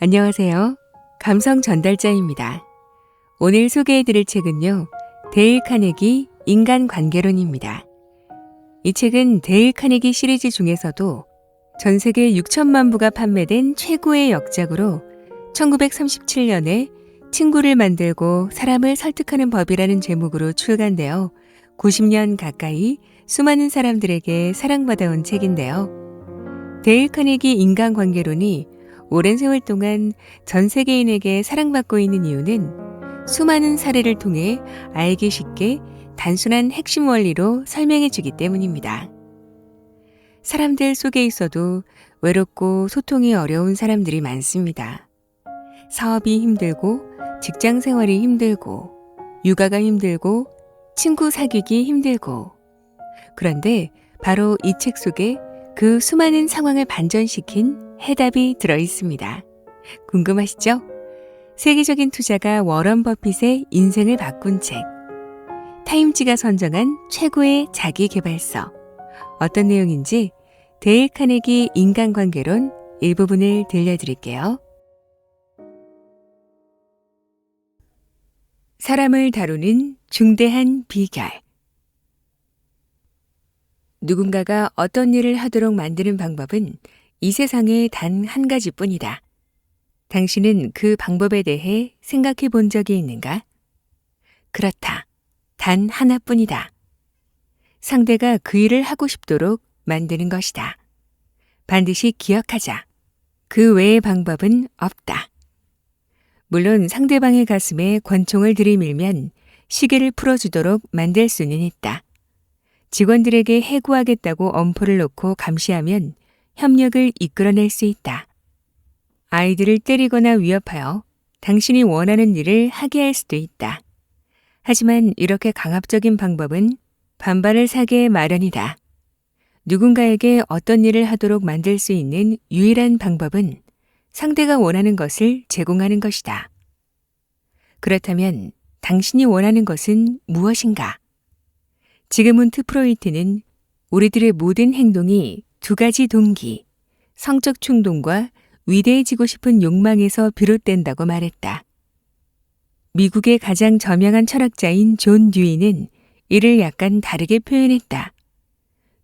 안녕하세요. 감성 전달자입니다. 오늘 소개해드릴 책은요, 데일 카네기 인간관계론입니다. 이 책은 데일 카네기 시리즈 중에서도 전 세계 6천만 부가 판매된 최고의 역작으로 1937년에 친구를 만들고 사람을 설득하는 법이라는 제목으로 출간되어 90년 가까이 수많은 사람들에게 사랑받아온 책인데요. 데일 카네기 인간관계론이 오랜 세월 동안 전 세계인에게 사랑받고 있는 이유는 수많은 사례를 통해 알기 쉽게 단순한 핵심 원리로 설명해 주기 때문입니다. 사람들 속에 있어도 외롭고 소통이 어려운 사람들이 많습니다. 사업이 힘들고, 직장 생활이 힘들고, 육아가 힘들고, 친구 사귀기 힘들고. 그런데 바로 이 책 속에 그 수많은 상황을 반전시킨 해답이 들어 있습니다. 궁금하시죠? 세계적인 투자가 워런 버핏의 인생을 바꾼 책. 타임지가 선정한 최고의 자기계발서. 어떤 내용인지 데일 카네기 인간관계론 일부분을 들려드릴게요. 사람을 다루는 중대한 비결. 누군가가 어떤 일을 하도록 만드는 방법은 이 세상에 단 한 가지뿐이다. 당신은 그 방법에 대해 생각해 본 적이 있는가? 그렇다. 단 하나뿐이다. 상대가 그 일을 하고 싶도록 만드는 것이다. 반드시 기억하자. 그 외의 방법은 없다. 물론 상대방의 가슴에 권총을 들이밀면 시계를 풀어주도록 만들 수는 있다. 직원들에게 해고하겠다고 엄포를 놓고 감시하면 협력을 이끌어낼 수 있다. 아이들을 때리거나 위협하여 당신이 원하는 일을 하게 할 수도 있다. 하지만 이렇게 강압적인 방법은 반발을 사게 마련이다. 누군가에게 어떤 일을 하도록 만들 수 있는 유일한 방법은 상대가 원하는 것을 제공하는 것이다. 그렇다면 당신이 원하는 것은 무엇인가? 지그문트 프로이트는 우리들의 모든 행동이 두 가지 동기, 성적 충동과 위대해지고 싶은 욕망에서 비롯된다고 말했다. 미국의 가장 저명한 철학자인 존 듀이는 이를 약간 다르게 표현했다.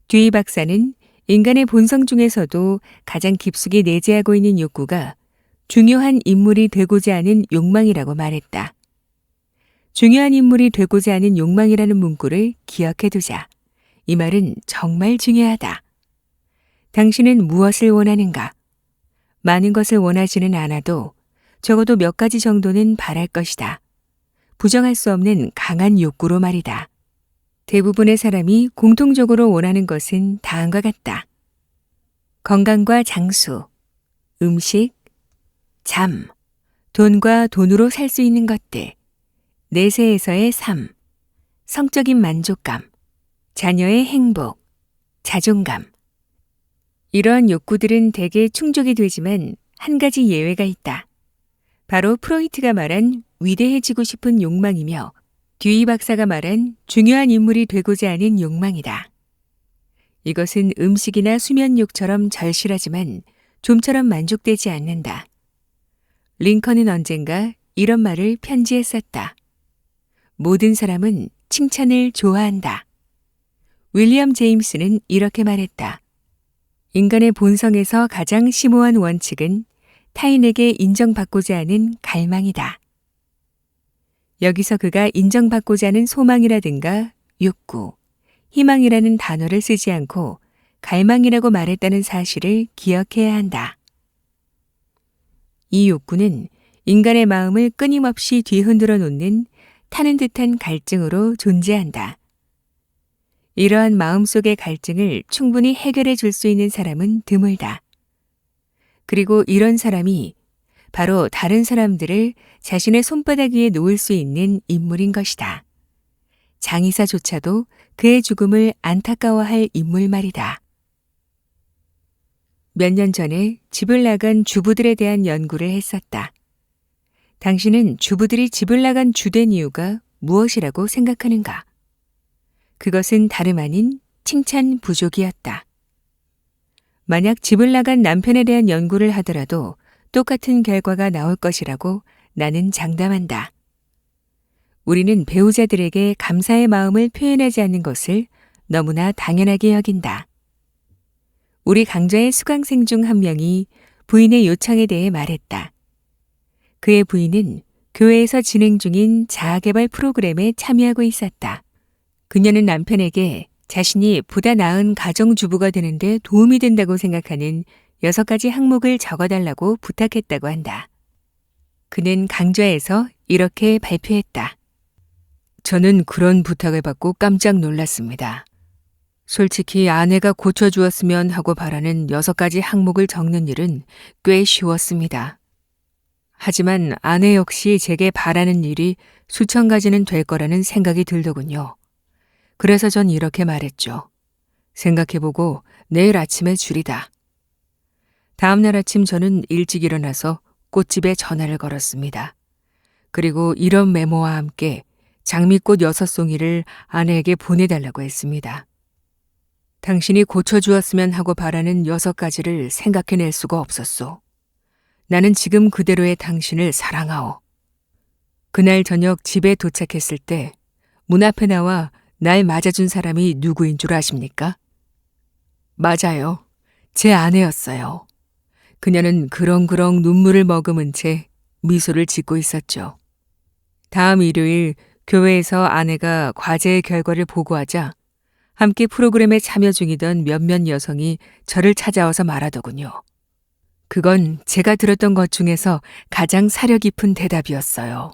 듀이 박사는 인간의 본성 중에서도 가장 깊숙이 내재하고 있는 욕구가 중요한 인물이 되고자 하는 욕망이라고 말했다. 중요한 인물이 되고자 하는 욕망이라는 문구를 기억해 두자. 이 말은 정말 중요하다. 당신은 무엇을 원하는가? 많은 것을 원하지는 않아도 적어도 몇 가지 정도는 바랄 것이다. 부정할 수 없는 강한 욕구로 말이다. 대부분의 사람이 공통적으로 원하는 것은 다음과 같다. 건강과 장수, 음식, 잠, 돈과 돈으로 살 수 있는 것들, 내세에서의 삶, 성적인 만족감, 자녀의 행복, 자존감. 이러한 욕구들은 대개 충족이 되지만 한 가지 예외가 있다. 바로 프로이트가 말한 위대해지고 싶은 욕망이며 듀이 박사가 말한 중요한 인물이 되고자 하는 욕망이다. 이것은 음식이나 수면욕처럼 절실하지만 좀처럼 만족되지 않는다. 링컨은 언젠가 이런 말을 편지에 썼다. 모든 사람은 칭찬을 좋아한다. 윌리엄 제임스는 이렇게 말했다. 인간의 본성에서 가장 심오한 원칙은 타인에게 인정받고자 하는 갈망이다. 여기서 그가 인정받고자 하는 소망이라든가 욕구, 희망이라는 단어를 쓰지 않고 갈망이라고 말했다는 사실을 기억해야 한다. 이 욕구는 인간의 마음을 끊임없이 뒤흔들어 놓는 타는 듯한 갈증으로 존재한다. 이러한 마음속의 갈증을 충분히 해결해 줄 수 있는 사람은 드물다. 그리고 이런 사람이 바로 다른 사람들을 자신의 손바닥 위에 놓을 수 있는 인물인 것이다. 장의사조차도 그의 죽음을 안타까워할 인물 말이다. 몇 년 전에 집을 나간 주부들에 대한 연구를 했었다. 당신은 주부들이 집을 나간 주된 이유가 무엇이라고 생각하는가? 그것은 다름 아닌 칭찬 부족이었다. 만약 집을 나간 남편에 대한 연구를 하더라도 똑같은 결과가 나올 것이라고 나는 장담한다. 우리는 배우자들에게 감사의 마음을 표현하지 않는 것을 너무나 당연하게 여긴다. 우리 강좌의 수강생 중 한 명이 부인의 요청에 대해 말했다. 그의 부인은 교회에서 진행 중인 자아개발 프로그램에 참여하고 있었다. 그녀는 남편에게 자신이 보다 나은 가정주부가 되는데 도움이 된다고 생각하는 6가지 항목을 적어달라고 부탁했다고 한다. 그는 강좌에서 이렇게 발표했다. 저는 그런 부탁을 받고 깜짝 놀랐습니다. 솔직히 아내가 고쳐주었으면 하고 바라는 6가지 항목을 적는 일은 꽤 쉬웠습니다. 하지만 아내 역시 제게 바라는 일이 수천 가지는 될 거라는 생각이 들더군요. 그래서 전 이렇게 말했죠. 생각해보고 내일 아침에 줄이다. 다음 날 아침 저는 일찍 일어나서 꽃집에 전화를 걸었습니다. 그리고 이런 메모와 함께 장미꽃 6송이를 아내에게 보내달라고 했습니다. 당신이 고쳐주었으면 하고 바라는 6가지를 생각해낼 수가 없었소. 나는 지금 그대로의 당신을 사랑하오. 그날 저녁 집에 도착했을 때 문 앞에 나와 날 맞아준 사람이 누구인 줄 아십니까? 맞아요. 제 아내였어요. 그녀는 그렁그렁 눈물을 머금은 채 미소를 짓고 있었죠. 다음 일요일 교회에서 아내가 과제의 결과를 보고하자 함께 프로그램에 참여 중이던 몇몇 여성이 저를 찾아와서 말하더군요. 그건 제가 들었던 것 중에서 가장 사려 깊은 대답이었어요.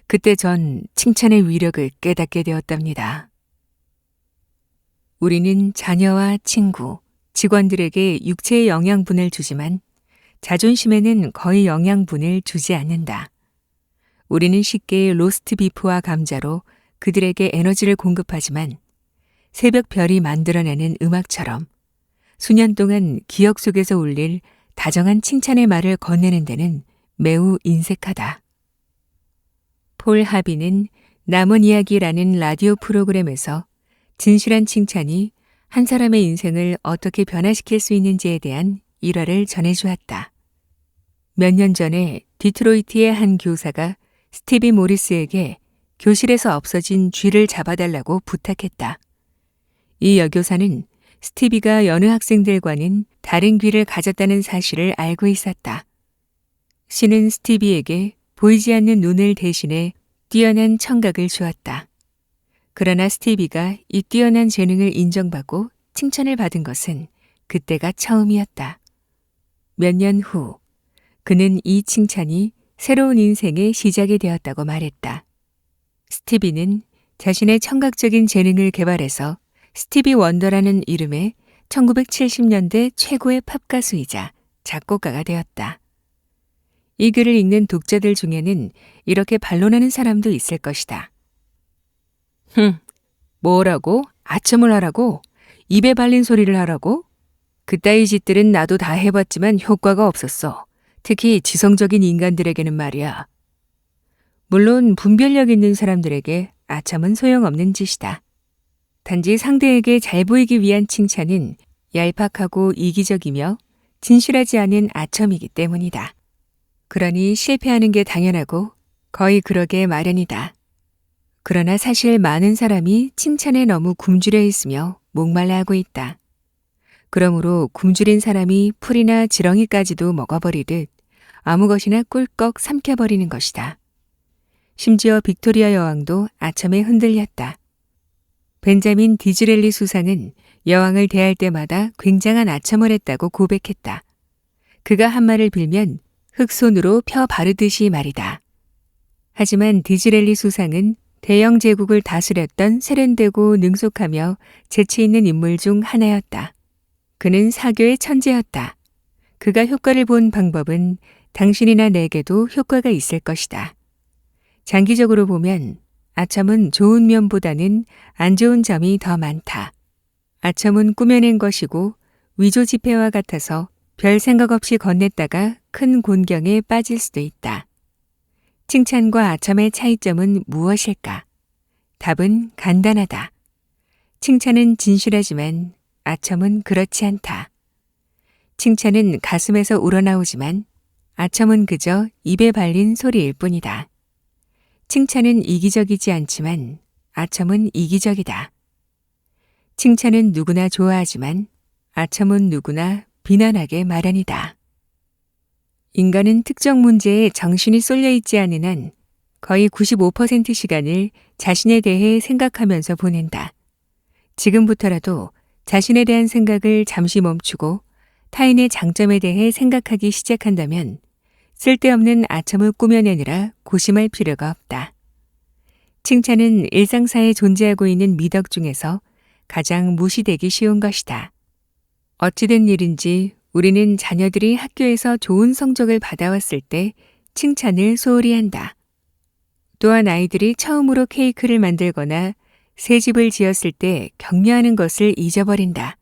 그때 전 칭찬의 위력을 깨닫게 되었답니다. 우리는 자녀와 친구, 직원들에게 육체의 영양분을 주지만 자존심에는 거의 영양분을 주지 않는다. 우리는 쉽게 로스트 비프와 감자로 그들에게 에너지를 공급하지만 새벽 별이 만들어내는 음악처럼 수년 동안 기억 속에서 울릴 다정한 칭찬의 말을 건네는 데는 매우 인색하다. 폴 하비는 남은 이야기라는 라디오 프로그램에서 진실한 칭찬이 한 사람의 인생을 어떻게 변화시킬 수 있는지에 대한 일화를 전해주었다. 몇 년 전에 디트로이트의 한 교사가 스티비 모리스에게 교실에서 없어진 쥐를 잡아달라고 부탁했다. 이 여교사는 스티비가 여느 학생들과는 다른 귀를 가졌다는 사실을 알고 있었다. 신은 스티비에게 보이지 않는 눈을 대신해 뛰어난 청각을 주었다. 그러나 스티비가 이 뛰어난 재능을 인정받고 칭찬을 받은 것은 그때가 처음이었다. 몇 년 후, 그는 이 칭찬이 새로운 인생의 시작이 되었다고 말했다. 스티비는 자신의 청각적인 재능을 개발해서 스티비 원더라는 이름의 1970년대 최고의 팝 가수이자 작곡가가 되었다. 이 글을 읽는 독자들 중에는 이렇게 반론하는 사람도 있을 것이다. 뭐라고? 아첨을 하라고? 입에 발린 소리를 하라고? 그따위 짓들은 나도 다 해봤지만 효과가 없었어. 특히 지성적인 인간들에게는 말이야. 물론 분별력 있는 사람들에게 아첨은 소용없는 짓이다. 단지 상대에게 잘 보이기 위한 칭찬은 얄팍하고 이기적이며 진실하지 않은 아첨이기 때문이다. 그러니 실패하는 게 당연하고 거의 그러게 마련이다. 그러나 사실 많은 사람이 칭찬에 너무 굶주려 있으며 목말라하고 있다. 그러므로 굶주린 사람이 풀이나 지렁이까지도 먹어버리듯 아무 것이나 꿀꺽 삼켜버리는 것이다. 심지어 빅토리아 여왕도 아첨에 흔들렸다. 벤자민 디즈렐리 수상은 여왕을 대할 때마다 굉장한 아첨을 했다고 고백했다. 그가 한 말을 빌면 흙손으로 펴 바르듯이 말이다. 하지만 디즈렐리 수상은 대영 제국을 다스렸던 세련되고 능숙하며 재치 있는 인물 중 하나였다. 그는 사교의 천재였다. 그가 효과를 본 방법은 당신이나 내게도 효과가 있을 것이다. 장기적으로 보면 아첨은 좋은 면보다는 안 좋은 점이 더 많다. 아첨은 꾸며낸 것이고 위조 지폐와 같아서 별 생각 없이 건넸다가 큰 곤경에 빠질 수도 있다. 칭찬과 아첨의 차이점은 무엇일까? 답은 간단하다. 칭찬은 진실하지만 아첨은 그렇지 않다. 칭찬은 가슴에서 우러나오지만 아첨은 그저 입에 발린 소리일 뿐이다. 칭찬은 이기적이지 않지만 아첨은 이기적이다. 칭찬은 누구나 좋아하지만 아첨은 누구나 비난하게 마련이다. 인간은 특정 문제에 정신이 쏠려 있지 않은 한 거의 95% 시간을 자신에 대해 생각하면서 보낸다. 지금부터라도 자신에 대한 생각을 잠시 멈추고 타인의 장점에 대해 생각하기 시작한다면 쓸데없는 아첨을 꾸며내느라 고심할 필요가 없다. 칭찬은 일상사에 존재하고 있는 미덕 중에서 가장 무시되기 쉬운 것이다. 어찌된 일인지 우리는 자녀들이 학교에서 좋은 성적을 받아왔을 때 칭찬을 소홀히 한다. 또한 아이들이 처음으로 케이크를 만들거나 새 집을 지었을 때 격려하는 것을 잊어버린다.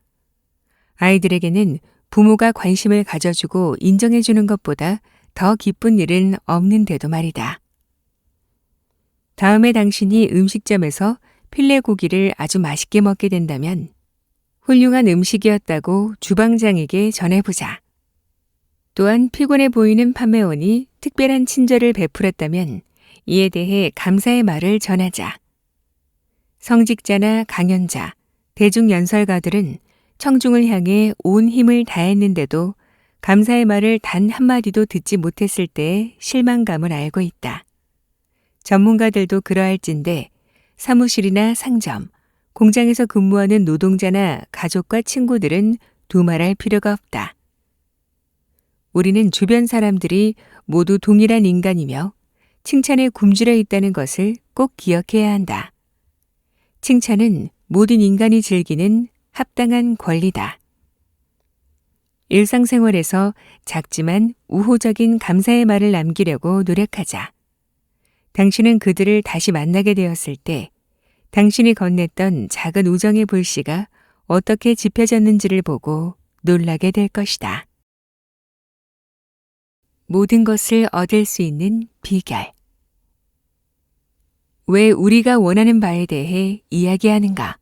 아이들에게는 부모가 관심을 가져주고 인정해주는 것보다 더 기쁜 일은 없는데도 말이다. 다음에 당신이 음식점에서 필레 고기를 아주 맛있게 먹게 된다면 훌륭한 음식이었다고 주방장에게 전해보자. 또한 피곤해 보이는 판매원이 특별한 친절을 베풀었다면 이에 대해 감사의 말을 전하자. 성직자나 강연자, 대중연설가들은 청중을 향해 온 힘을 다했는데도 감사의 말을 단 한마디도 듣지 못했을 때의 실망감을 알고 있다. 전문가들도 그러할진데 사무실이나 상점, 공장에서 근무하는 노동자나 가족과 친구들은 두말할 필요가 없다. 우리는 주변 사람들이 모두 동일한 인간이며 칭찬에 굶주려 있다는 것을 꼭 기억해야 한다. 칭찬은 모든 인간이 즐기는 합당한 권리다. 일상생활에서 작지만 우호적인 감사의 말을 남기려고 노력하자. 당신은 그들을 다시 만나게 되었을 때 당신이 건넸던 작은 우정의 불씨가 어떻게 지펴졌는지를 보고 놀라게 될 것이다. 모든 것을 얻을 수 있는 비결. 왜 우리가 원하는 바에 대해 이야기하는가?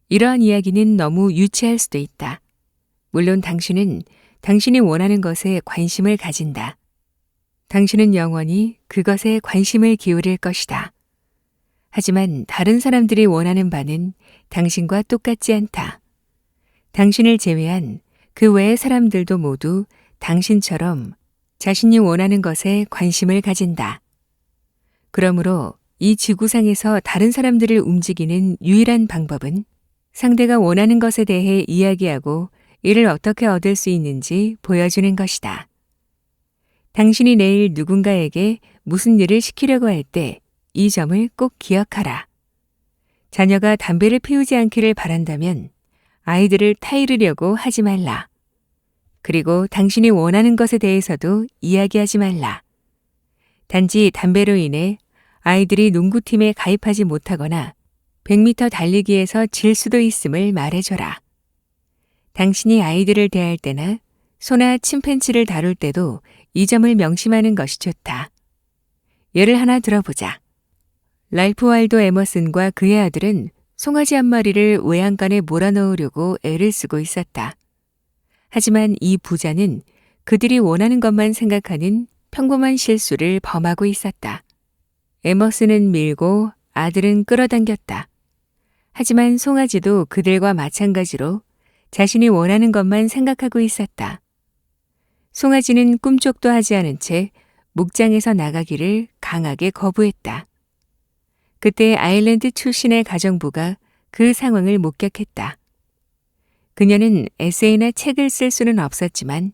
이러한 이야기는 너무 유치할 수도 있다. 물론 당신은 당신이 원하는 것에 관심을 가진다. 당신은 영원히 그것에 관심을 기울일 것이다. 하지만 다른 사람들이 원하는 바는 당신과 똑같지 않다. 당신을 제외한 그 외의 사람들도 모두 당신처럼 자신이 원하는 것에 관심을 가진다. 그러므로 이 지구상에서 다른 사람들을 움직이는 유일한 방법은 상대가 원하는 것에 대해 이야기하고 이를 어떻게 얻을 수 있는지 보여주는 것이다. 당신이 내일 누군가에게 무슨 일을 시키려고 할 때 이 점을 꼭 기억하라. 자녀가 담배를 피우지 않기를 바란다면 아이들을 타이르려고 하지 말라. 그리고 당신이 원하는 것에 대해서도 이야기하지 말라. 단지 담배로 인해 아이들이 농구팀에 가입하지 못하거나 100m 달리기에서 질 수도 있음을 말해줘라. 당신이 아이들을 대할 때나 소나 침팬지를 다룰 때도 이 점을 명심하는 것이 좋다. 예를 하나 들어보자. 랄프 waldo 에머슨과 그의 아들은 송아지 한 마리를 외양간에 몰아넣으려고 애를 쓰고 있었다. 하지만 이 부자는 그들이 원하는 것만 생각하는 평범한 실수를 범하고 있었다. 에머슨은 밀고 아들은 끌어당겼다. 하지만 송아지도 그들과 마찬가지로 자신이 원하는 것만 생각하고 있었다. 송아지는 꿈쩍도 하지 않은 채 목장에서 나가기를 강하게 거부했다. 그때 아일랜드 출신의 가정부가 그 상황을 목격했다. 그녀는 에세이나 책을 쓸 수는 없었지만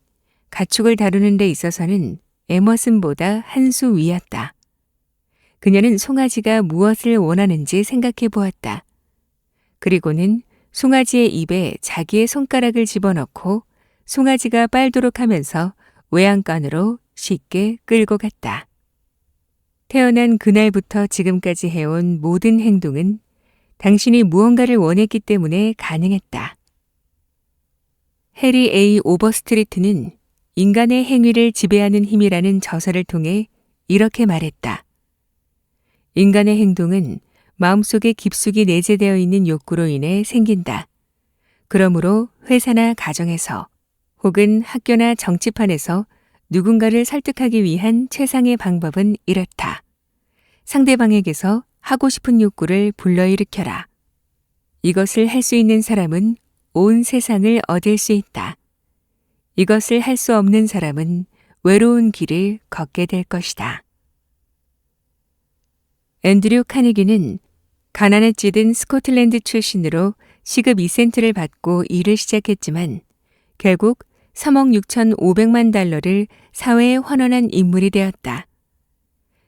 가축을 다루는 데 있어서는 에머슨보다 한 수 위였다. 그녀는 송아지가 무엇을 원하는지 생각해 보았다. 그리고는 송아지의 입에 자기의 손가락을 집어넣고 송아지가 빨도록 하면서 외양간으로 쉽게 끌고 갔다. 태어난 그날부터 지금까지 해온 모든 행동은 당신이 무언가를 원했기 때문에 가능했다. 해리 A. 오버스트리트는 인간의 행위를 지배하는 힘이라는 저서를 통해 이렇게 말했다. 인간의 행동은 마음속에 깊숙이 내재되어 있는 욕구로 인해 생긴다. 그러므로 회사나 가정에서 혹은 학교나 정치판에서 누군가를 설득하기 위한 최상의 방법은 이렇다. 상대방에게서 하고 싶은 욕구를 불러일으켜라. 이것을 할 수 있는 사람은 온 세상을 얻을 수 있다. 이것을 할 수 없는 사람은 외로운 길을 걷게 될 것이다. 앤드류 카네기는 가난에 찌든 스코틀랜드 출신으로 시급 2센트를 받고 일을 시작했지만 결국 3억 6,500만 달러를 사회에 환원한 인물이 되었다.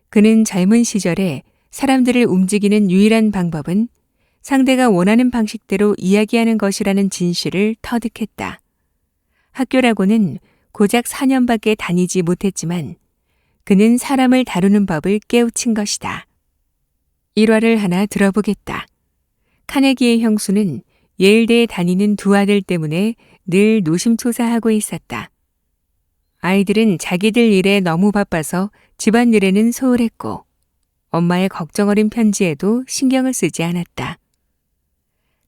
그는 젊은 시절에 사람들을 움직이는 유일한 방법은 상대가 원하는 방식대로 이야기하는 것이라는 진실을 터득했다. 학교라고는 고작 4년밖에 다니지 못했지만 그는 사람을 다루는 법을 깨우친 것이다. 일화를 하나 들어보겠다. 카네기의 형수는 예일대에 다니는 두 아들 때문에 늘 노심초사하고 있었다. 아이들은 자기들 일에 너무 바빠서 집안일에는 소홀했고 엄마의 걱정 어린 편지에도 신경을 쓰지 않았다.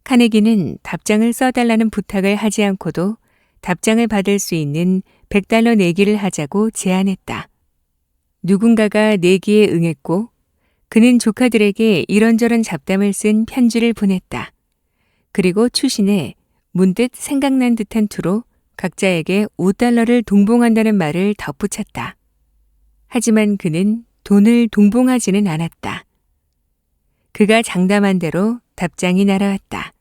카네기는 답장을 써달라는 부탁을 하지 않고도 답장을 받을 수 있는 $100 내기를 하자고 제안했다. 누군가가 내기에 응했고 그는 조카들에게 이런저런 잡담을 쓴 편지를 보냈다. 그리고 추신에 문득 생각난 듯한 투로 각자에게 $5를 동봉한다는 말을 덧붙였다. 하지만 그는 돈을 동봉하지는 않았다. 그가 장담한 대로 답장이 날아왔다.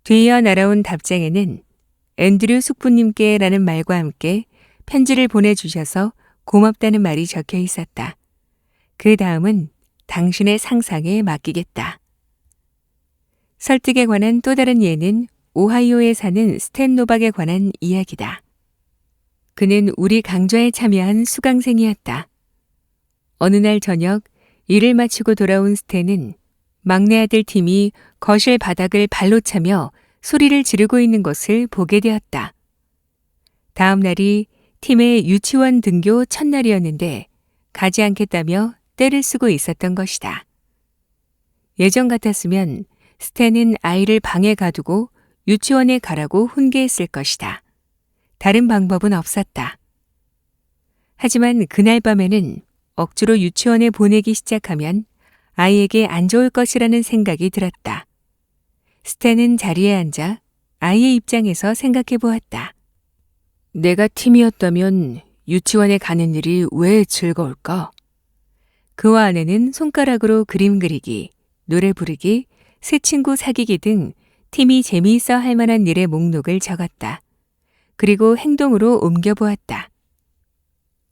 뒤이어 날아온 답장에는 앤드류 숙부님께 라는 말과 함께 편지를 보내주셔서 고맙다는 말이 적혀 있었다. 그 다음은 당신의 상상에 맡기겠다. 설득에 관한 또 다른 예는 오하이오에 사는 스탠 노박에 관한 이야기다. 그는 우리 강좌에 참여한 수강생이었다. 어느 날 저녁 일을 마치고 돌아온 스탠은 막내 아들 팀이 거실 바닥을 발로 차며 소리를 지르고 있는 것을 보게 되었다. 다음 날이 팀의 유치원 등교 첫날이었는데 가지 않겠다며 떼를 쓰고 있었던 것이다. 예전 같았으면 스탠은 아이를 방에 가두고 유치원에 가라고 훈계했을 것이다. 다른 방법은 없었다. 하지만 그날 밤에는 억지로 유치원에 보내기 시작하면 아이에게 안 좋을 것이라는 생각이 들었다. 스탠은 자리에 앉아 아이의 입장에서 생각해 보았다. 내가 팀이었다면 유치원에 가는 일이 왜 즐거울까? 그와 아내는 손가락으로 그림 그리기, 노래 부르기, 새 친구 사귀기 등 팀이 재미있어 할 만한 일의 목록을 적었다. 그리고 행동으로 옮겨보았다.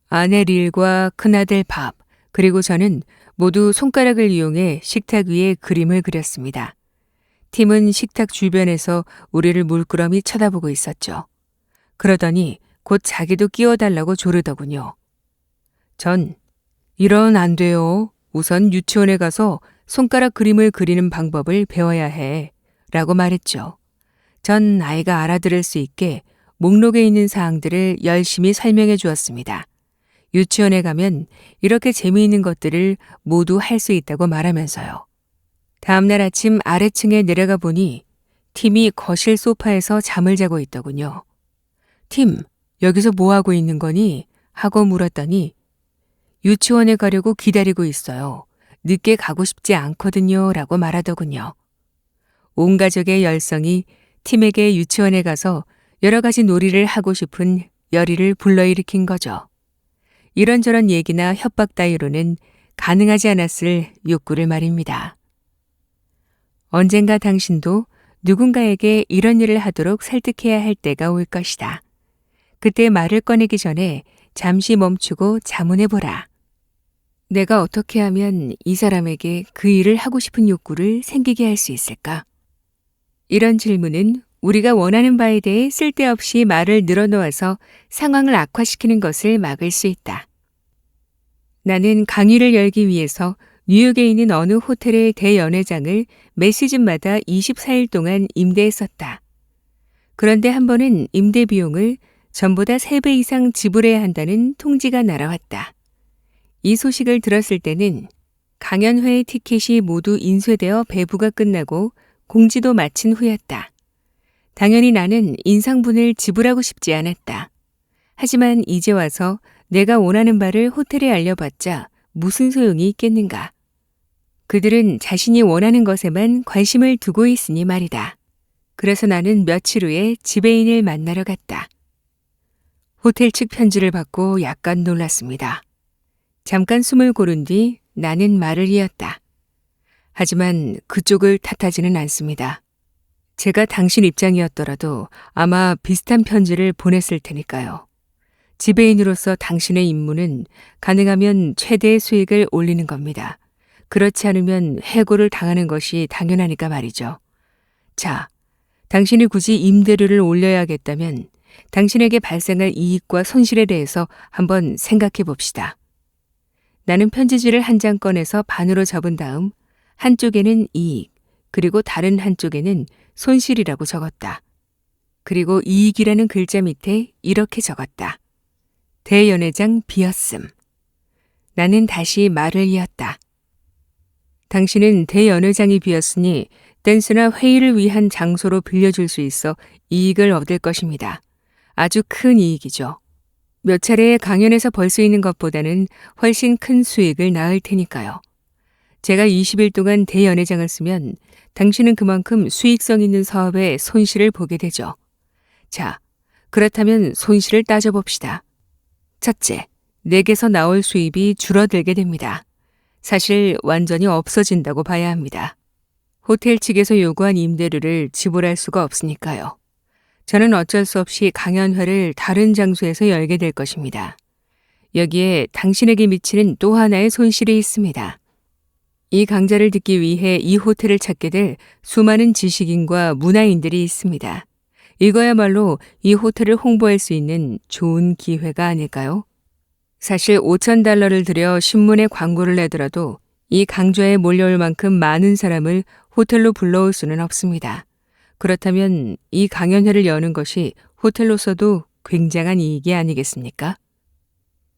아내 릴과 큰아들 밥, 그리고 저는 모두 손가락을 이용해 식탁 위에 그림을 그렸습니다. 팀은 식탁 주변에서 우리를 물끄러미 쳐다보고 있었죠. 그러더니 곧 자기도 끼워달라고 조르더군요. 전 이런 안 돼요. 우선 유치원에 가서 손가락 그림을 그리는 방법을 배워야 해. 라고 말했죠. 전 아이가 알아들을 수 있게 목록에 있는 사항들을 열심히 설명해 주었습니다. 유치원에 가면 이렇게 재미있는 것들을 모두 할 수 있다고 말하면서요. 다음날 아침 아래층에 내려가 보니 팀이 거실 소파에서 잠을 자고 있더군요. 팀, 여기서 뭐 하고 있는 거니? 하고 물었더니 유치원에 가려고 기다리고 있어요. 늦게 가고 싶지 않거든요. 라고 말하더군요. 온 가족의 열성이 팀에게 유치원에 가서 여러 가지 놀이를 하고 싶은 열의를 불러일으킨 거죠. 이런저런 얘기나 협박 따위로는 가능하지 않았을 욕구를 말입니다. 언젠가 당신도 누군가에게 이런 일을 하도록 설득해야 할 때가 올 것이다. 그때 말을 꺼내기 전에 잠시 멈추고 자문해보라. 내가 어떻게 하면 이 사람에게 그 일을 하고 싶은 욕구를 생기게 할 수 있을까? 이런 질문은 우리가 원하는 바에 대해 쓸데없이 말을 늘어놓아서 상황을 악화시키는 것을 막을 수 있다. 나는 강의를 열기 위해서 뉴욕에 있는 어느 호텔의 대연회장을 매 시즌마다 24일 동안 임대했었다. 그런데 한 번은 임대 비용을 전보다 3배 이상 지불해야 한다는 통지가 날아왔다. 이 소식을 들었을 때는 강연회의 티켓이 모두 인쇄되어 배부가 끝나고 공지도 마친 후였다. 당연히 나는 인상분을 지불하고 싶지 않았다. 하지만 이제 와서 내가 원하는 바를 호텔에 알려봤자 무슨 소용이 있겠는가. 그들은 자신이 원하는 것에만 관심을 두고 있으니 말이다. 그래서 나는 며칠 후에 지배인을 만나러 갔다. 호텔 측 편지를 받고 약간 놀랐습니다. 잠깐 숨을 고른 뒤 나는 말을 이었다. 하지만 그쪽을 탓하지는 않습니다. 제가 당신 입장이었더라도 아마 비슷한 편지를 보냈을 테니까요. 지배인으로서 당신의 임무는 가능하면 최대의 수익을 올리는 겁니다. 그렇지 않으면 해고를 당하는 것이 당연하니까 말이죠. 자, 당신이 굳이 임대료를 올려야겠다면 당신에게 발생할 이익과 손실에 대해서 한번 생각해 봅시다. 나는 편지지를 한 장 꺼내서 반으로 접은 다음 한쪽에는 이익, 그리고 다른 한쪽에는 손실이라고 적었다. 그리고 이익이라는 글자 밑에 이렇게 적었다. 대연회장 비었음. 나는 다시 말을 이었다. 당신은 대연회장이 비었으니 댄스나 회의를 위한 장소로 빌려줄 수 있어 이익을 얻을 것입니다. 아주 큰 이익이죠. 몇 차례의 강연에서 벌 수 있는 것보다는 훨씬 큰 수익을 낳을 테니까요. 제가 20일 동안 대연회장을 쓰면 당신은 그만큼 수익성 있는 사업에 손실을 보게 되죠. 자, 그렇다면 손실을 따져봅시다. 첫째, 내게서 나올 수입이 줄어들게 됩니다. 사실 완전히 없어진다고 봐야 합니다. 호텔 측에서 요구한 임대료를 지불할 수가 없으니까요. 저는 어쩔 수 없이 강연회를 다른 장소에서 열게 될 것입니다. 여기에 당신에게 미치는 또 하나의 손실이 있습니다. 이 강좌를 듣기 위해 이 호텔을 찾게 될 수많은 지식인과 문화인들이 있습니다. 이거야말로 이 호텔을 홍보할 수 있는 좋은 기회가 아닐까요? 사실 $5,000를 들여 신문에 광고를 내더라도 이 강좌에 몰려올 만큼 많은 사람을 호텔로 불러올 수는 없습니다. 그렇다면 이 강연회를 여는 것이 호텔로서도 굉장한 이익이 아니겠습니까?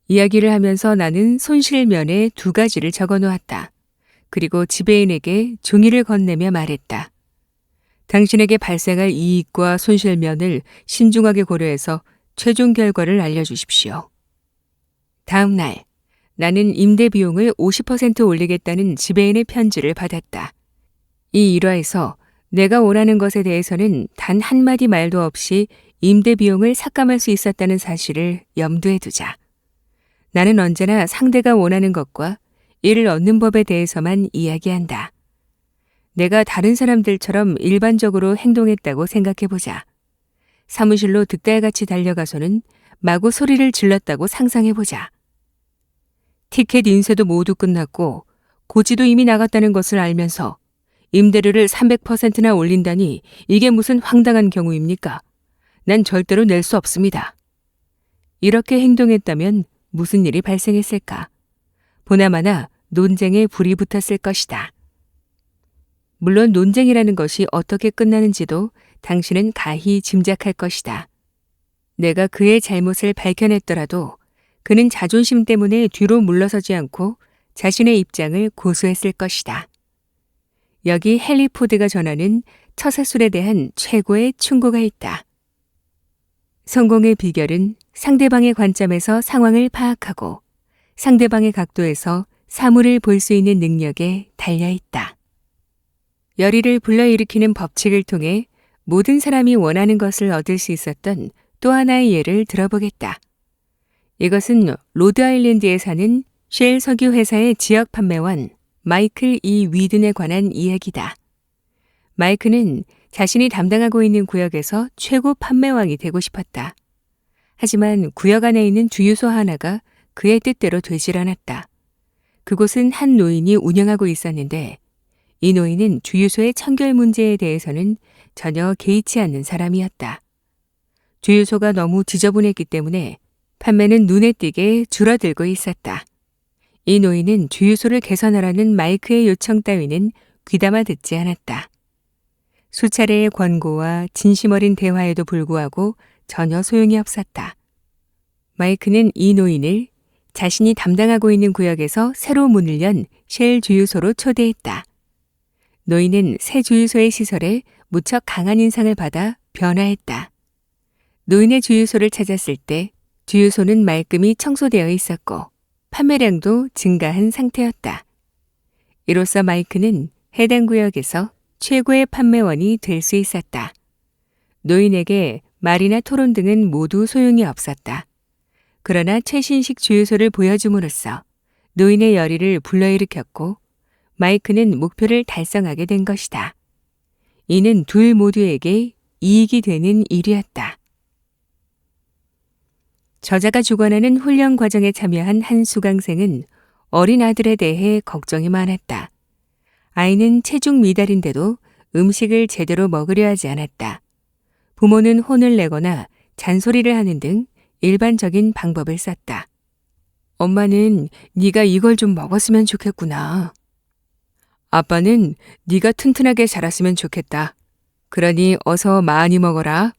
이야기를 하면서 나는 손실면에 2가지를 적어 놓았다. 그리고 지배인에게 종이를 건네며 말했다. 당신에게 발생할 이익과 손실면을 신중하게 고려해서 최종 결과를 알려주십시오. 다음 날, 나는 임대 비용을 50% 올리겠다는 지배인의 편지를 받았다. 이 일화에서 내가 원하는 것에 대해서는 단 한마디 말도 없이 임대 비용을 삭감할 수 있었다는 사실을 염두에 두자. 나는 언제나 상대가 원하는 것과 이를 얻는 법에 대해서만 이야기한다. 내가 다른 사람들처럼 일반적으로 행동했다고 생각해보자. 사무실로 득달같이 달려가서는 마구 소리를 질렀다고 상상해보자. 티켓 인쇄도 모두 끝났고 고지도 이미 나갔다는 것을 알면서 임대료를 300%나 올린다니 이게 무슨 황당한 경우입니까? 난 절대로 낼 수 없습니다. 이렇게 행동했다면 무슨 일이 발생했을까? 보나마나 논쟁에 불이 붙었을 것이다. 물론 논쟁이라는 것이 어떻게 끝나는지도 당신은 가히 짐작할 것이다. 내가 그의 잘못을 밝혀냈더라도 그는 자존심 때문에 뒤로 물러서지 않고 자신의 입장을 고수했을 것이다. 여기 헨리 포드가 전하는 처사술에 대한 최고의 충고가 있다. 성공의 비결은 상대방의 관점에서 상황을 파악하고 상대방의 각도에서 사물을 볼 수 있는 능력에 달려 있다. 열의를 불러일으키는 법칙을 통해 모든 사람이 원하는 것을 얻을 수 있었던 또 하나의 예를 들어보겠다. 이것은 로드아일랜드에 사는 쉘 석유 회사의 지역 판매원 마이클 E. 위든에 관한 이야기다. 마이크는 자신이 담당하고 있는 구역에서 최고 판매왕이 되고 싶었다. 하지만 구역 안에 있는 주유소 하나가 그의 뜻대로 되질 않았다. 그곳은 한 노인이 운영하고 있었는데 이 노인은 주유소의 청결 문제에 대해서는 전혀 개의치 않는 사람이었다. 주유소가 너무 지저분했기 때문에 판매는 눈에 띄게 줄어들고 있었다. 이 노인은 주유소를 개선하라는 마이크의 요청 따위는 귀담아 듣지 않았다. 수차례의 권고와 진심 어린 대화에도 불구하고 전혀 소용이 없었다. 마이크는 이 노인을 자신이 담당하고 있는 구역에서 새로 문을 연 쉘 주유소로 초대했다. 노인은 새 주유소의 시설에 무척 강한 인상을 받아 변화했다. 노인의 주유소를 찾았을 때 주유소는 말끔히 청소되어 있었고 판매량도 증가한 상태였다. 이로써 마이크는 해당 구역에서 최고의 판매원이 될 수 있었다. 노인에게 말이나 토론 등은 모두 소용이 없었다. 그러나 최신식 주유소를 보여줌으로써 노인의 열의를 불러일으켰고 마이크는 목표를 달성하게 된 것이다. 이는 둘 모두에게 이익이 되는 일이었다. 저자가 주관하는 훈련 과정에 참여한 한 수강생은 어린 아들에 대해 걱정이 많았다. 아이는 체중 미달인데도 음식을 제대로 먹으려 하지 않았다. 부모는 혼을 내거나 잔소리를 하는 등 일반적인 방법을 썼다. 엄마는 네가 이걸 좀 먹었으면 좋겠구나. 아빠는 네가 튼튼하게 자랐으면 좋겠다. 그러니 어서 많이 먹어라.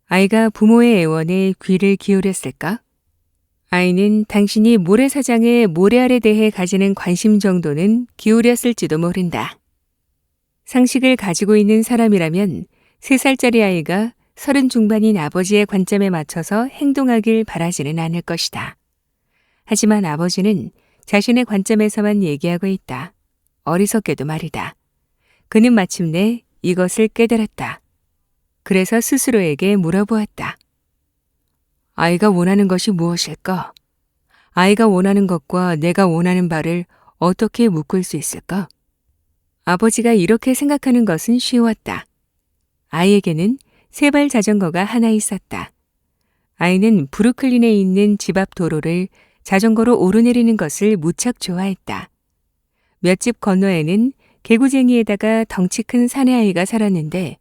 아이가 부모의 애원에 귀를 기울였을까? 아이는 당신이 모래사장의 모래알에 대해 가지는 관심 정도는 기울였을지도 모른다. 상식을 가지고 있는 사람이라면 3살짜리 아이가 30 중반인 아버지의 관점에 맞춰서 행동하길 바라지는 않을 것이다. 하지만 아버지는 자신의 관점에서만 얘기하고 있다. 어리석게도 말이다. 그는 마침내 이것을 깨달았다. 그래서 스스로에게 물어보았다. 아이가 원하는 것이 무엇일까? 아이가 원하는 것과 내가 원하는 바를 어떻게 묶을 수 있을까? 아버지가 이렇게 생각하는 것은 쉬웠다. 아이에게는 3발 자전거가 하나 있었다. 아이는 브루클린에 있는 집 앞 도로를 자전거로 오르내리는 것을 무척 좋아했다. 몇 집 건너에는 개구쟁이에다가 덩치 큰 사내아이가 살았는데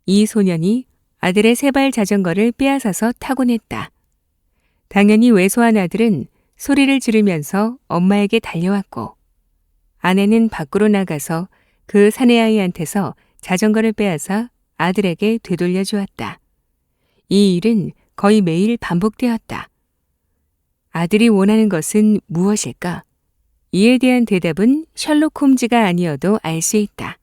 이 소년이 아들의 3발 자전거를 빼앗아서 타곤 했다. 당연히 왜소한 아들은 소리를 지르면서 엄마에게 달려왔고 아내는 밖으로 나가서 그 사내아이한테서 자전거를 빼앗아 아들에게 되돌려 주었다. 이 일은 거의 매일 반복되었다. 아들이 원하는 것은 무엇일까? 이에 대한 대답은 셜록 홈즈가 아니어도 알 수 있다.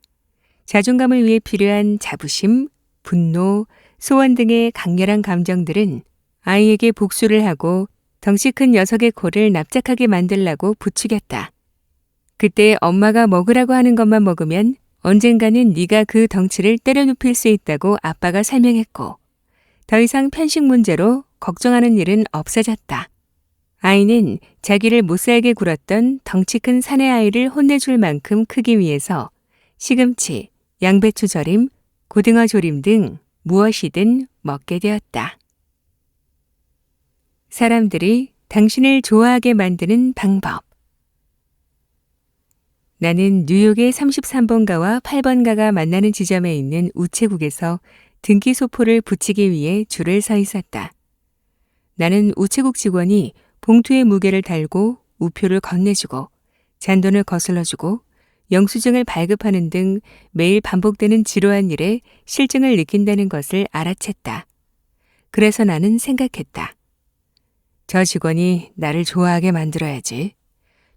자존감을 위해 필요한 자부심, 분노, 소원 등의 강렬한 감정들은 아이에게 복수를 하고 덩치 큰 녀석의 코를 납작하게 만들라고 부추겼다. 그때 엄마가 먹으라고 하는 것만 먹으면 언젠가는 네가 그 덩치를 때려눕힐 수 있다고 아빠가 설명했고 더 이상 편식 문제로 걱정하는 일은 없어졌다. 아이는 자기를 못살게 굴었던 덩치 큰 사내아이를 혼내줄 만큼 크기 위해서 시금치, 양배추 절임, 고등어 조림 등 무엇이든 먹게 되었다. 사람들이 당신을 좋아하게 만드는 방법. 나는 뉴욕의 33번가와 8번가가 만나는 지점에 있는 우체국에서 등기 소포를 붙이기 위해 줄을 서 있었다. 나는 우체국 직원이 봉투에 무게를 달고 우표를 건네주고 잔돈을 거슬러주고 영수증을 발급하는 등 매일 반복되는 지루한 일에 실증을 느낀다는 것을 알아챘다. 그래서 나는 생각했다. 저 직원이 나를 좋아하게 만들어야지.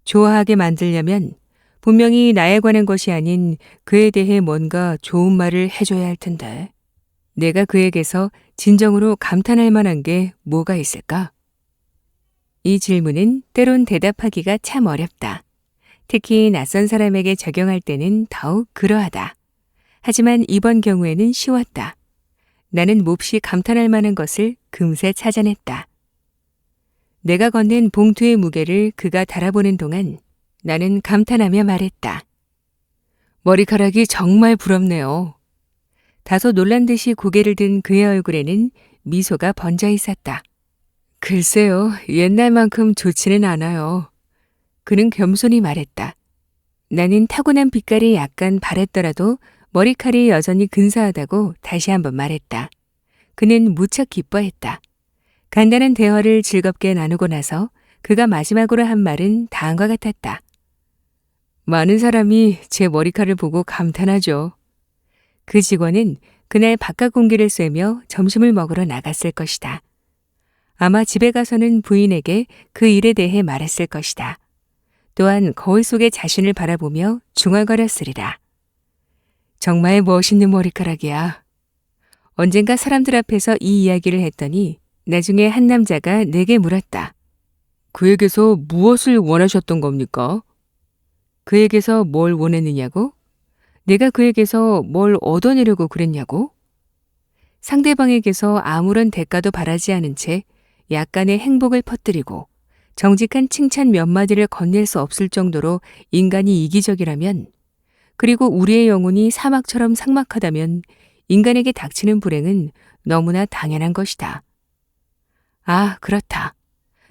좋아하게 만들려면 분명히 나에 관한 것이 아닌 그에 대해 뭔가 좋은 말을 해줘야 할 텐데. 내가 그에게서 진정으로 감탄할 만한 게 뭐가 있을까? 이 질문은 때론 대답하기가 참 어렵다. 특히 낯선 사람에게 적용할 때는 더욱 그러하다. 하지만 이번 경우에는 쉬웠다. 나는 몹시 감탄할 만한 것을 금세 찾아냈다. 내가 건넨 봉투의 무게를 그가 달아보는 동안 나는 감탄하며 말했다. 머리카락이 정말 부럽네요. 다소 놀란 듯이 고개를 든 그의 얼굴에는 미소가 번져 있었다. 글쎄요, 옛날만큼 좋지는 않아요. 그는 겸손히 말했다. 나는 타고난 빛깔이 약간 바랬더라도 머리칼이 여전히 근사하다고 다시 한번 말했다. 그는 무척 기뻐했다. 간단한 대화를 즐겁게 나누고 나서 그가 마지막으로 한 말은 다음과 같았다. 많은 사람이 제 머리칼을 보고 감탄하죠. 그 직원은 그날 바깥 공기를 쐬며 점심을 먹으러 나갔을 것이다. 아마 집에 가서는 부인에게 그 일에 대해 말했을 것이다. 또한 거울 속에 자신을 바라보며 중얼거렸으리라. 정말 멋있는 머리카락이야. 언젠가 사람들 앞에서 이 이야기를 했더니 나중에 한 남자가 내게 물었다. 그에게서 무엇을 원하셨던 겁니까? 그에게서 뭘 원했느냐고? 내가 그에게서 뭘 얻어내려고 그랬냐고? 상대방에게서 아무런 대가도 바라지 않은 채 약간의 행복을 퍼뜨리고 정직한 칭찬 몇 마디를 건넬 수 없을 정도로 인간이 이기적이라면, 그리고 우리의 영혼이 사막처럼 삭막하다면 인간에게 닥치는 불행은 너무나 당연한 것이다. 아, 그렇다.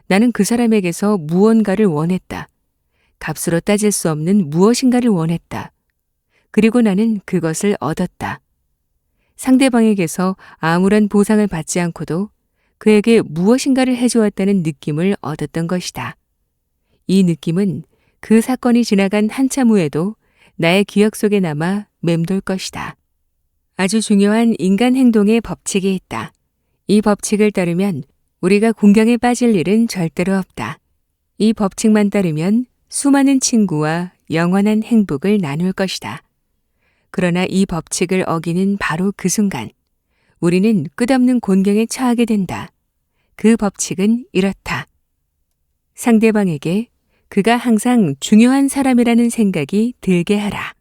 나는 그 사람에게서 무언가를 원했다. 값으로 따질 수 없는 무엇인가를 원했다. 그리고 나는 그것을 얻었다. 상대방에게서 아무런 보상을 받지 않고도 그에게 무엇인가를 해주었다는 느낌을 얻었던 것이다. 이 느낌은 그 사건이 지나간 한참 후에도 나의 기억 속에 남아 맴돌 것이다. 아주 중요한 인간 행동의 법칙이 있다. 이 법칙을 따르면 우리가 공경에 빠질 일은 절대로 없다. 이 법칙만 따르면 수많은 친구와 영원한 행복을 나눌 것이다. 그러나 이 법칙을 어기는 바로 그 순간, 우리는 끝없는 곤경에 처하게 된다. 그 법칙은 이렇다. 상대방에게 그가 항상 중요한 사람이라는 생각이 들게 하라.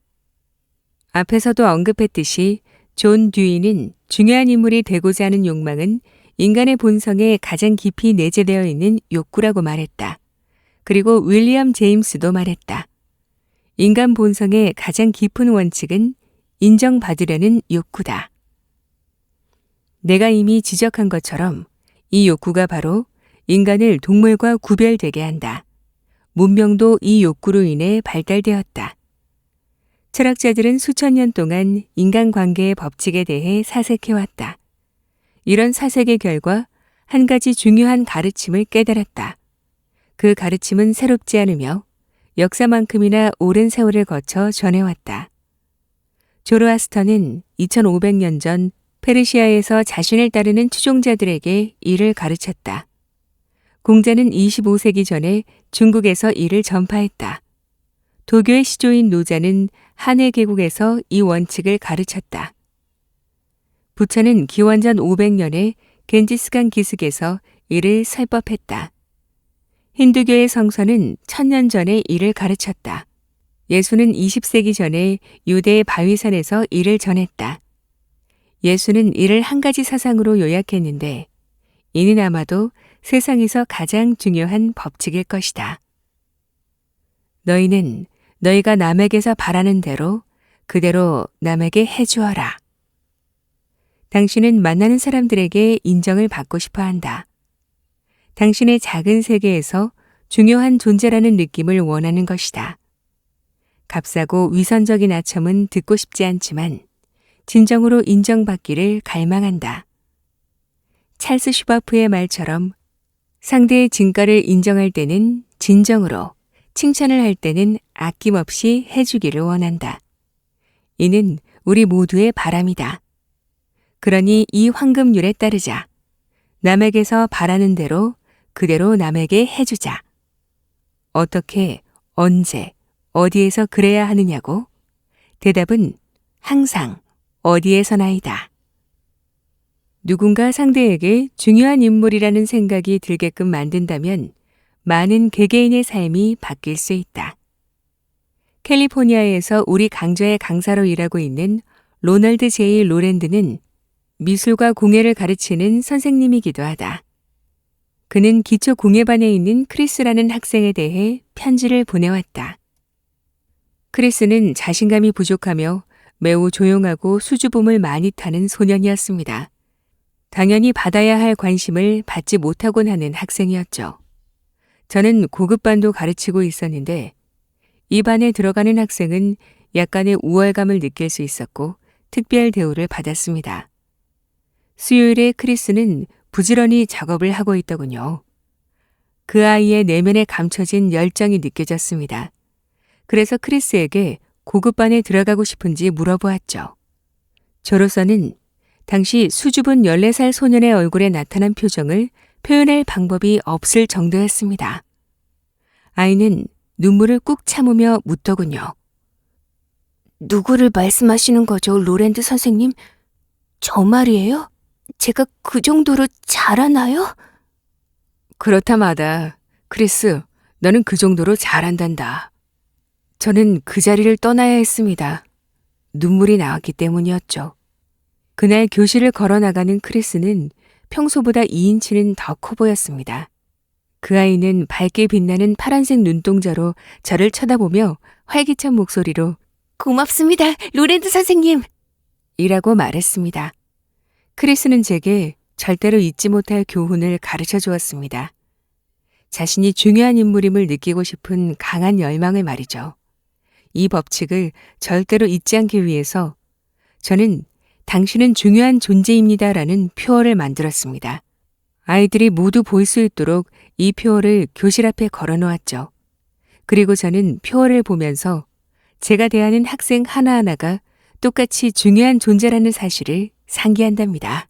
앞에서도 언급했듯이 존 듀이는 중요한 인물이 되고자 하는 욕망은 인간의 본성에 가장 깊이 내재되어 있는 욕구라고 말했다. 그리고 윌리엄 제임스도 말했다. 인간 본성의 가장 깊은 원칙은 인정받으려는 욕구다. 내가 이미 지적한 것처럼 이 욕구가 바로 인간을 동물과 구별되게 한다. 문명도 이 욕구로 인해 발달되었다. 철학자들은 수천 년 동안 인간관계의 법칙에 대해 사색해왔다. 이런 사색의 결과 한 가지 중요한 가르침을 깨달았다. 그 가르침은 새롭지 않으며 역사만큼이나 오랜 세월을 거쳐 전해왔다. 조로아스터는 2500년 전 페르시아에서 자신을 따르는 추종자들에게 이를 가르쳤다. 공자는 25세기 전에 중국에서 이를 전파했다. 도교의 시조인 노자는 한해 계곡에서 이 원칙을 가르쳤다. 부처는 기원전 500년에 겐지스강 기슭에서 이를 설법했다. 힌두교의 성서는 1000년 전에 이를 가르쳤다. 예수는 20세기 전에 유대의 바위산에서 이를 전했다. 예수는 이를 한 가지 사상으로 요약했는데, 이는 아마도 세상에서 가장 중요한 법칙일 것이다. 너희는 너희가 남에게서 바라는 대로 그대로 남에게 해주어라. 당신은 만나는 사람들에게 인정을 받고 싶어 한다. 당신의 작은 세계에서 중요한 존재라는 느낌을 원하는 것이다. 값싸고 위선적인 아첨은 듣고 싶지 않지만 진정으로 인정받기를 갈망한다. 찰스 슈바프의 말처럼 상대의 진가를 인정할 때는 진정으로, 칭찬을 할 때는 아낌없이 해주기를 원한다. 이는 우리 모두의 바람이다. 그러니 이 황금률에 따르자. 남에게서 바라는 대로 그대로 남에게 해주자. 어떻게, 언제, 어디에서 그래야 하느냐고? 대답은 항상 어디에서나이다. 누군가 상대에게 중요한 인물이라는 생각이 들게끔 만든다면 많은 개개인의 삶이 바뀔 수 있다. 캘리포니아에서 우리 강좌의 강사로 일하고 있는 로널드 제이 로랜드는 미술과 공예를 가르치는 선생님이기도 하다. 그는 기초 공예반에 있는 크리스라는 학생에 대해 편지를 보내왔다. 크리스는 자신감이 부족하며 매우 조용하고 수줍음을 많이 타는 소년이었습니다. 당연히 받아야 할 관심을 받지 못하곤 하는 학생이었죠. 저는 고급반도 가르치고 있었는데 이 반에 들어가는 학생은 약간의 우월감을 느낄 수 있었고 특별 대우를 받았습니다. 수요일에 크리스는 부지런히 작업을 하고 있더군요. 그 아이의 내면에 감춰진 열정이 느껴졌습니다. 그래서 크리스에게 고급반에 들어가고 싶은지 물어보았죠. 저로서는 당시 수줍은 14살 소년의 얼굴에 나타난 표정을 표현할 방법이 없을 정도였습니다. 아이는 눈물을 꾹 참으며 묻더군요. 누구를 말씀하시는 거죠, 로랜드 선생님? 저 말이에요? 제가 그 정도로 잘하나요? 그렇다마다. 크리스, 너는 그 정도로 잘한단다. 저는 그 자리를 떠나야 했습니다. 눈물이 나왔기 때문이었죠. 그날 교실을 걸어 나가는 크리스는 평소보다 2인치는 더 커 보였습니다. 그 아이는 밝게 빛나는 파란색 눈동자로 저를 쳐다보며 활기찬 목소리로 고맙습니다, 로렌드 선생님. 이라고 말했습니다. 크리스는 제게 절대로 잊지 못할 교훈을 가르쳐 주었습니다. 자신이 중요한 인물임을 느끼고 싶은 강한 열망을 말이죠. 이 법칙을 절대로 잊지 않기 위해서 저는 당신은 중요한 존재입니다라는 표어를 만들었습니다. 아이들이 모두 볼 수 있도록 이 표어를 교실 앞에 걸어 놓았죠. 그리고 저는 표어를 보면서 제가 대하는 학생 하나하나가 똑같이 중요한 존재라는 사실을 상기한답니다.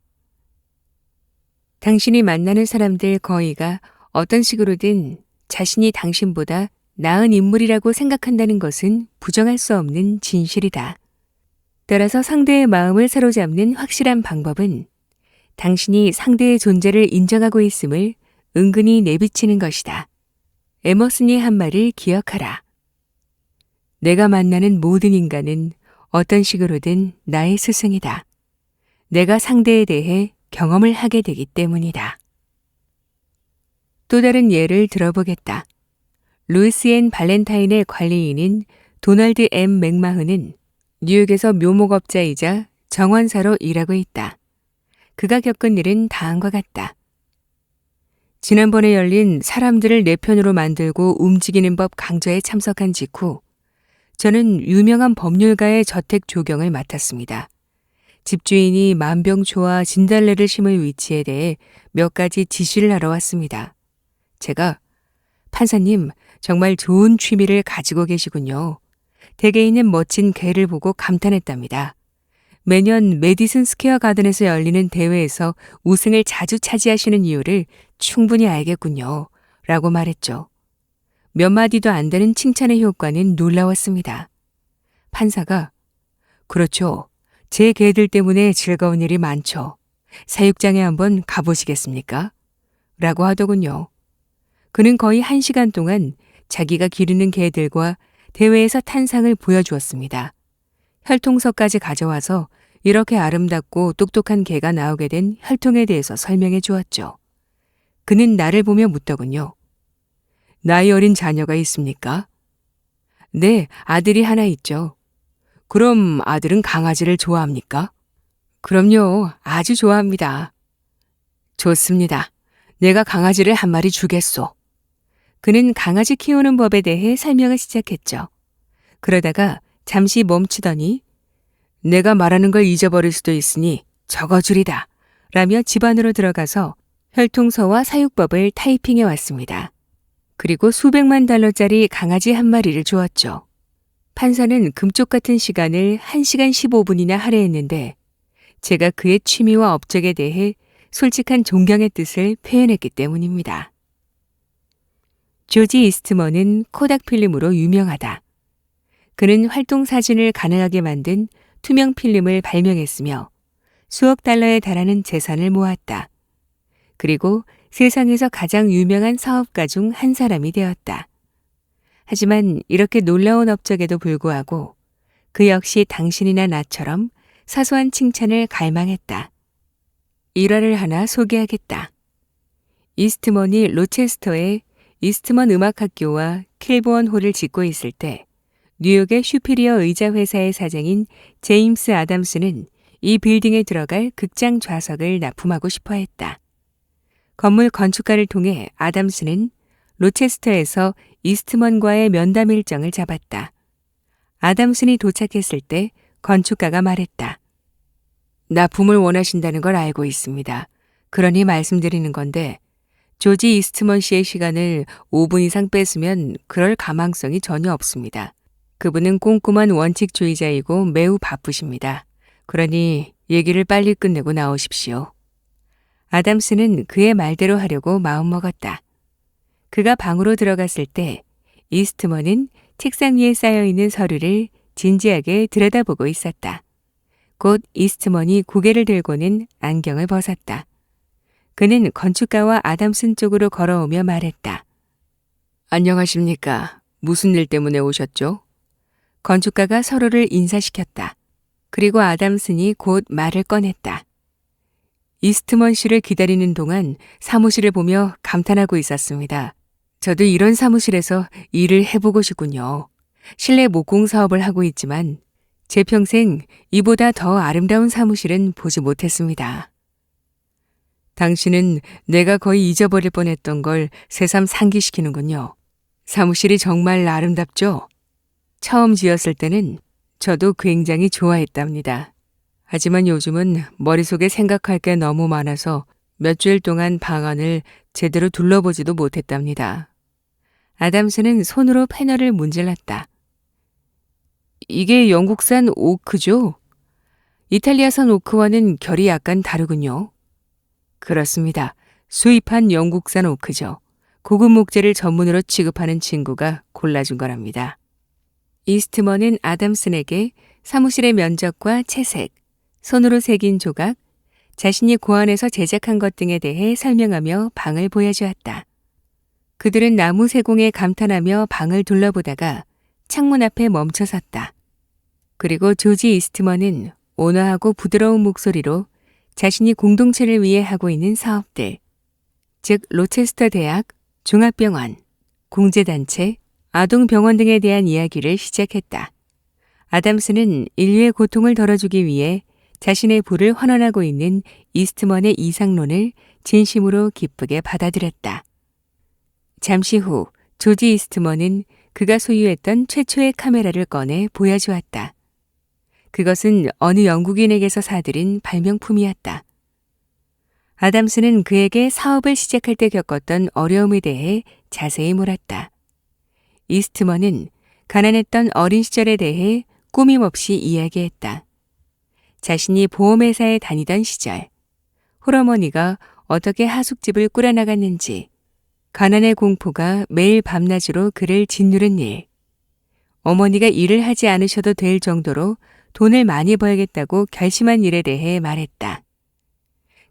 당신이 만나는 사람들 거의가 어떤 식으로든 자신이 당신보다 나은 인물이라고 생각한다는 것은 부정할 수 없는 진실이다. 따라서 상대의 마음을 사로잡는 확실한 방법은 당신이 상대의 존재를 인정하고 있음을 은근히 내비치는 것이다. 에머슨이 한 말을 기억하라. 내가 만나는 모든 인간은 어떤 식으로든 나의 스승이다. 내가 상대에 대해 경험을 하게 되기 때문이다. 또 다른 예를 들어보겠다. 루이스 앤 발렌타인의 관리인인 도널드 M. 맥마흔은 뉴욕에서 묘목업자이자 정원사로 일하고 있다. 그가 겪은 일은 다음과 같다. 지난번에 열린 사람들을 내 편으로 만들고 움직이는 법 강좌에 참석한 직후 저는 유명한 법률가의 저택 조경을 맡았습니다. 집주인이 만병초와 진달래를 심을 위치에 대해 몇 가지 지시를 하러 왔습니다. 제가 판사님, 정말 좋은 취미를 가지고 계시군요. 댁에 있는 멋진 개를 보고 감탄했답니다. 매년 메디슨 스퀘어 가든에서 열리는 대회에서 우승을 자주 차지하시는 이유를 충분히 알겠군요. 라고 말했죠. 몇 마디도 안 되는 칭찬의 효과는 놀라웠습니다. 판사가 그렇죠. 제 개들 때문에 즐거운 일이 많죠. 사육장에 한번 가보시겠습니까? 라고 하더군요. 그는 거의 1시간 동안 자기가 기르는 개들과 대회에서 탄 상을 보여주었습니다. 혈통서까지 가져와서 이렇게 아름답고 똑똑한 개가 나오게 된 혈통에 대해서 설명해 주었죠. 그는 나를 보며 묻더군요. 나이 어린 자녀가 있습니까? 네, 아들이 하나 있죠. 그럼 아들은 강아지를 좋아합니까? 그럼요, 아주 좋아합니다. 좋습니다. 내가 강아지를 한 마리 주겠소. 그는 강아지 키우는 법에 대해 설명을 시작했죠. 그러다가 잠시 멈추더니 내가 말하는 걸 잊어버릴 수도 있으니 적어주리다 라며 집 안으로 들어가서 혈통서와 사육법을 타이핑해 왔습니다. 그리고 수백만 달러짜리 강아지 한 마리를 주었죠. 판사는 금쪽 같은 시간을 1시간 15분이나 할애했는데 제가 그의 취미와 업적에 대해 솔직한 존경의 뜻을 표현했기 때문입니다. 조지 이스트먼은 코닥 필름으로 유명하다. 그는 활동 사진을 가능하게 만든 투명 필름을 발명했으며 수억 달러에 달하는 재산을 모았다. 그리고 세상에서 가장 유명한 사업가 중 한 사람이 되었다. 하지만 이렇게 놀라운 업적에도 불구하고 그 역시 당신이나 나처럼 사소한 칭찬을 갈망했다. 일화를 하나 소개하겠다. 이스트먼이 로체스터에 이스트먼 음악학교와 킬보언 홀을 짓고 있을 때 뉴욕의 슈피리어 의자 회사의 사장인 제임스 아담스는 이 빌딩에 들어갈 극장 좌석을 납품하고 싶어 했다. 건물 건축가를 통해 아담스는 로체스터에서 이스트먼과의 면담 일정을 잡았다. 아담슨이 도착했을 때 건축가가 말했다. 납품을 원하신다는 걸 알고 있습니다. 그러니 말씀드리는 건데 조지 이스트먼 씨의 시간을 5분 이상 뺐으면 그럴 가망성이 전혀 없습니다. 그분은 꼼꼼한 원칙주의자이고 매우 바쁘십니다. 그러니 얘기를 빨리 끝내고 나오십시오. 아담스는 그의 말대로 하려고 마음먹었다. 그가 방으로 들어갔을 때 이스트먼은 책상 위에 쌓여있는 서류를 진지하게 들여다보고 있었다. 곧 이스트먼이 고개를 들고는 안경을 벗었다. 그는 건축가와 아담슨 쪽으로 걸어오며 말했다. 안녕하십니까. 무슨 일 때문에 오셨죠? 건축가가 서로를 인사시켰다. 그리고 아담슨이 곧 말을 꺼냈다. 이스트먼 씨를 기다리는 동안 사무실을 보며 감탄하고 있었습니다. 저도 이런 사무실에서 일을 해보고 싶군요. 실내 목공 사업을 하고 있지만 제 평생 이보다 더 아름다운 사무실은 보지 못했습니다. 당신은 내가 거의 잊어버릴 뻔했던 걸 새삼 상기시키는군요. 사무실이 정말 아름답죠? 처음 지었을 때는 저도 굉장히 좋아했답니다. 하지만 요즘은 머릿속에 생각할 게 너무 많아서 몇 주일 동안 방안을 제대로 둘러보지도 못했답니다. 아담스는 손으로 패널을 문질렀다. 이게 영국산 오크죠? 이탈리아산 오크와는 결이 약간 다르군요. 그렇습니다. 수입한 영국산 오크죠. 고급 목재를 전문으로 취급하는 친구가 골라준 거랍니다. 이스트먼은 아담슨에게 사무실의 면적과 채색, 손으로 새긴 조각, 자신이 고안해서 제작한 것 등에 대해 설명하며 방을 보여주었다. 그들은 나무 세공에 감탄하며 방을 둘러보다가 창문 앞에 멈춰섰다. 그리고 조지 이스트먼은 온화하고 부드러운 목소리로 자신이 공동체를 위해 하고 있는 사업들, 즉 로체스터 대학, 종합병원, 공제단체, 아동병원 등에 대한 이야기를 시작했다. 아담스는 인류의 고통을 덜어주기 위해 자신의 부를 환원하고 있는 이스트먼의 이상론을 진심으로 기쁘게 받아들였다. 잠시 후 조지 이스트먼은 그가 소유했던 최초의 카메라를 꺼내 보여주었다. 그것은 어느 영국인에게서 사들인 발명품이었다. 아담스는 그에게 사업을 시작할 때 겪었던 어려움에 대해 자세히 물었다. 이스트먼은 가난했던 어린 시절에 대해 꾸밈없이 이야기했다. 자신이 보험회사에 다니던 시절, 홀어머니가 어떻게 하숙집을 꾸려나갔는지, 가난의 공포가 매일 밤낮으로 그를 짓누른 일, 어머니가 일을 하지 않으셔도 될 정도로 돈을 많이 벌겠다고 결심한 일에 대해 말했다.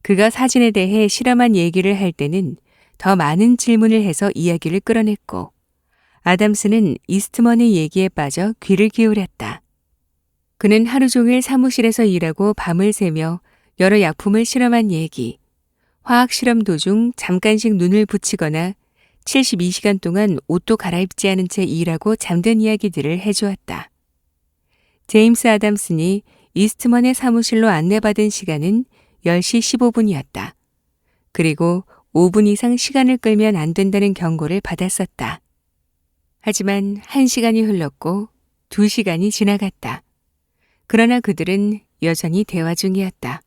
그가 사진에 대해 실험한 얘기를 할 때는 더 많은 질문을 해서 이야기를 끌어냈고, 아담스는 이스트먼의 얘기에 빠져 귀를 기울였다. 그는 하루 종일 사무실에서 일하고 밤을 새며 여러 약품을 실험한 얘기, 화학 실험 도중 잠깐씩 눈을 붙이거나 72시간 동안 옷도 갈아입지 않은 채 일하고 잠든 이야기들을 해주었다. 제임스 아담슨이 이스트먼의 사무실로 안내받은 시간은 10시 15분이었다. 그리고 5분 이상 시간을 끌면 안 된다는 경고를 받았었다. 하지만 1시간이 흘렀고 2시간이 지나갔다. 그러나 그들은 여전히 대화 중이었다.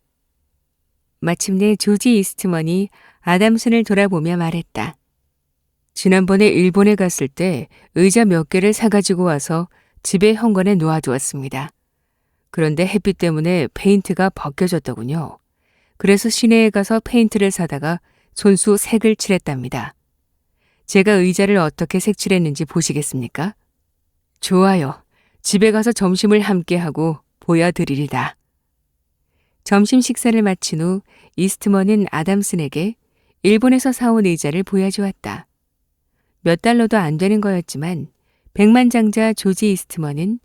마침내 조지 이스트먼이 아담슨을 돌아보며 말했다. 지난번에 일본에 갔을 때 의자 몇 개를 사가지고 와서 집에 현관에 놓아두었습니다. 그런데 햇빛 때문에 페인트가 벗겨졌더군요. 그래서 시내에 가서 페인트를 사다가 손수 색을 칠했답니다. 제가 의자를 어떻게 색칠했는지 보시겠습니까? 좋아요. 집에 가서 점심을 함께 하고 보여드리리다. 점심 식사를 마친 후 이스트먼은 아담슨에게 일본에서 사온 의자를 보여주었다. 몇 달러도 안 되는 거였지만 백만장자 조지 이스트먼은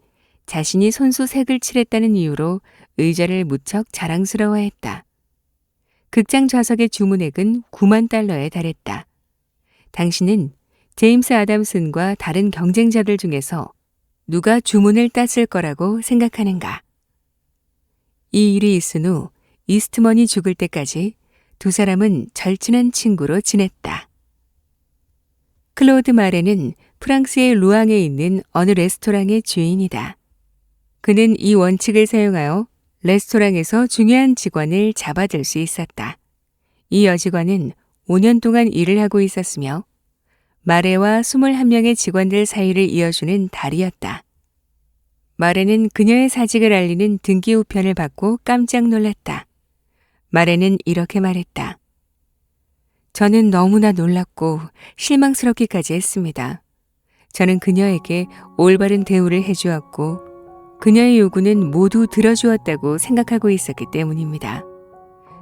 자신이 손수 색을 칠했다는 이유로 의자를 무척 자랑스러워했다. 극장 좌석의 주문액은 9만 달러에 달했다. 당신은 제임스 아담슨과 다른 경쟁자들 중에서 누가 주문을 땄을 거라고 생각하는가? 이 일이 있은 후 이스트먼이 죽을 때까지 두 사람은 절친한 친구로 지냈다. 클로드 마레는 프랑스의 루앙에 있는 어느 레스토랑의 주인이다. 그는 이 원칙을 사용하여 레스토랑에서 중요한 직원을 잡아들 수 있었다. 이 여직원은 5년 동안 일을 하고 있었으며 마레와 21명의 직원들 사이를 이어주는 다리였다. 마레는 그녀의 사직을 알리는 등기 우편을 받고 깜짝 놀랐다. 마레는 이렇게 말했다. 저는 너무나 놀랐고 실망스럽기까지 했습니다. 저는 그녀에게 올바른 대우를 해주었고 그녀의 요구는 모두 들어주었다고 생각하고 있었기 때문입니다.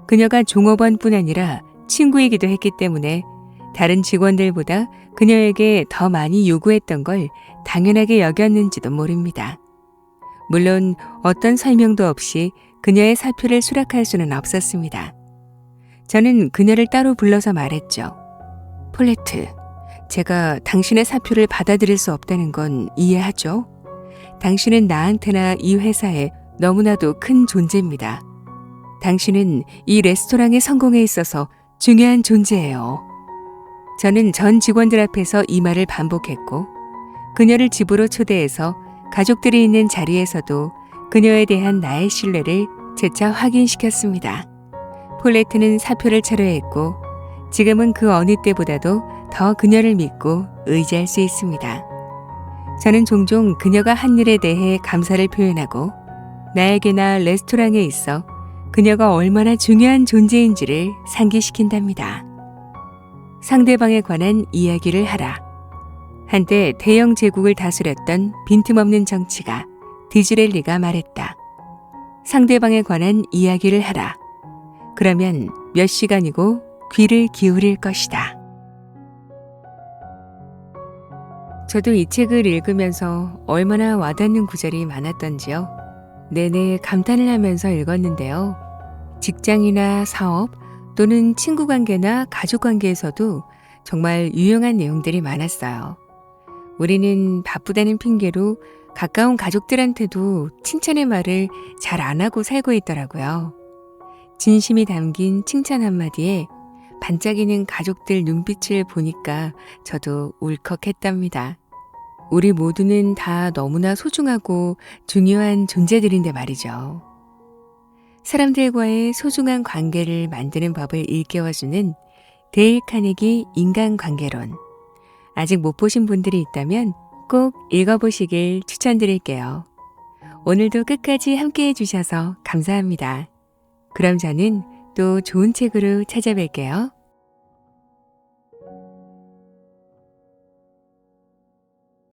그녀가 종업원뿐 아니라 친구이기도 했기 때문에 다른 직원들보다 그녀에게 더 많이 요구했던 걸 당연하게 여겼는지도 모릅니다. 물론 어떤 설명도 없이 그녀의 사표를 수락할 수는 없었습니다. 저는 그녀를 따로 불러서 말했죠. 폴레트, 제가 당신의 사표를 받아들일 수 없다는 건 이해하죠? 당신은 나한테나 이 회사에 너무나도 큰 존재입니다. 당신은 이 레스토랑의 성공에 있어서 중요한 존재예요. 저는 전 직원들 앞에서 이 말을 반복했고 그녀를 집으로 초대해서 가족들이 있는 자리에서도 그녀에 대한 나의 신뢰를 재차 확인시켰습니다. 폴레트는 사표를 철회했고 지금은 그 어느 때보다도 더 그녀를 믿고 의지할 수 있습니다. 저는 종종 그녀가 한 일에 대해 감사를 표현하고 나에게나 레스토랑에 있어 그녀가 얼마나 중요한 존재인지를 상기시킨답니다. 상대방에 관한 이야기를 하라. 한때 대영 제국을 다스렸던 빈틈없는 정치가 디즈렐리가 말했다. 상대방에 관한 이야기를 하라. 그러면 몇 시간이고 귀를 기울일 것이다. 저도 이 책을 읽으면서 얼마나 와닿는 구절이 많았던지요. 내내 감탄을 하면서 읽었는데요. 직장이나 사업 또는 친구 관계나 가족 관계에서도 정말 유용한 내용들이 많았어요. 우리는 바쁘다는 핑계로 가까운 가족들한테도 칭찬의 말을 잘 안 하고 살고 있더라고요. 진심이 담긴 칭찬 한마디에 반짝이는 가족들 눈빛을 보니까 저도 울컥했답니다. 우리 모두는 다 너무나 소중하고 중요한 존재들인데 말이죠. 사람들과의 소중한 관계를 만드는 법을 일깨워주는 데일 카네기 인간관계론. 아직 못 보신 분들이 있다면 꼭 읽어보시길 추천드릴게요. 오늘도 끝까지 함께해 주셔서 감사합니다. 그럼 저는 또 좋은 책으로 찾아뵐게요.